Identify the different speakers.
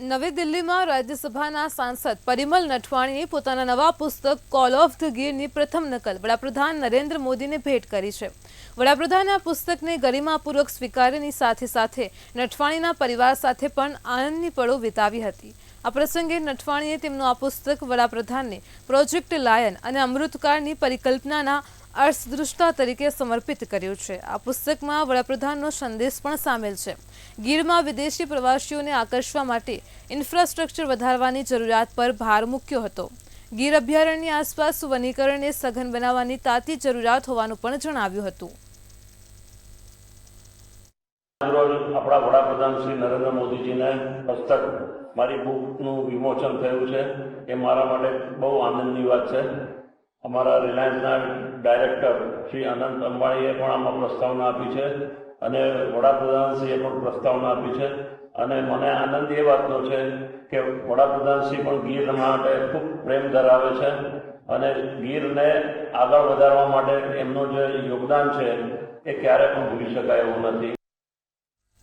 Speaker 1: નવી દિલ્હીમાં રાજ્યસભાના સાંસદ પરિમલ નટવાણીએ પોતાના નવા પુસ્તક કોલ ઓફ ધ ગીરની પ્રથમ નકલ વડાપ્રધાન નરેન્દ્ર મોદીને ભેટ કરી છે। વડાપ્રધાને આ પુસ્તકને ગરિમાપૂર્વક સ્વીકાર્યાની સાથે સાથે નટવાણીના પરિવાર સાથે પણ આનંદની પળો વિતાવી હતી। આ પ્રસંગે નટવાણીએ તેમનું આ પુસ્તક વડાપ્રધાનને પ્રોજેક્ટ લાયન અને અમૃતકાળની પરિકલ્પનાના અર્થદૃષ્ટા તરીકે સમર્પિત કર્યું છે। આ પુસ્તકમાં વડાપ્રધાનનો સંદેશ પણ સામેલ છે। ગીરમાં વિદેશી પ્રવાસીઓને આકર્ષવા માટે ઇન્ફ્રાસ્ટ્રક્ચર વધારવાની જરૂરિયાત પર ભાર મૂક્યો હતો। ગીર અભયારણ્યની આસપાસ વનીકરણને સઘન બનાવવાની તાતી જરૂરિયાત હોવાનું પણ જણાવ્યું હતું।
Speaker 2: રોજ આપણા વડાપ્રધાન શ્રી નરેન્દ્ર મોદીજીને હસ્તક મારી બુકનું વિમોચન થયું છે એ મારા માટે બહુ આનંદની વાત છે। અમારા રિલાયન્સના ડાયરેક્ટર શ્રી અનંત અંબાણીએ પણ આમાં પ્રસ્તાવના આપી છે અને વડાપ્રધાનશ્રીએ પણ પ્રસ્તાવના આપી છે અને મને આનંદ એ વાતનો છે કે વડાપ્રધાનશ્રી પણ ગીર માટે ખૂબ પ્રેમ ધરાવે છે અને ગીરને આગળ વધારવા માટે એમનું જે યોગદાન છે એ ક્યારે પણ ભૂલી શકાય એવું નથી।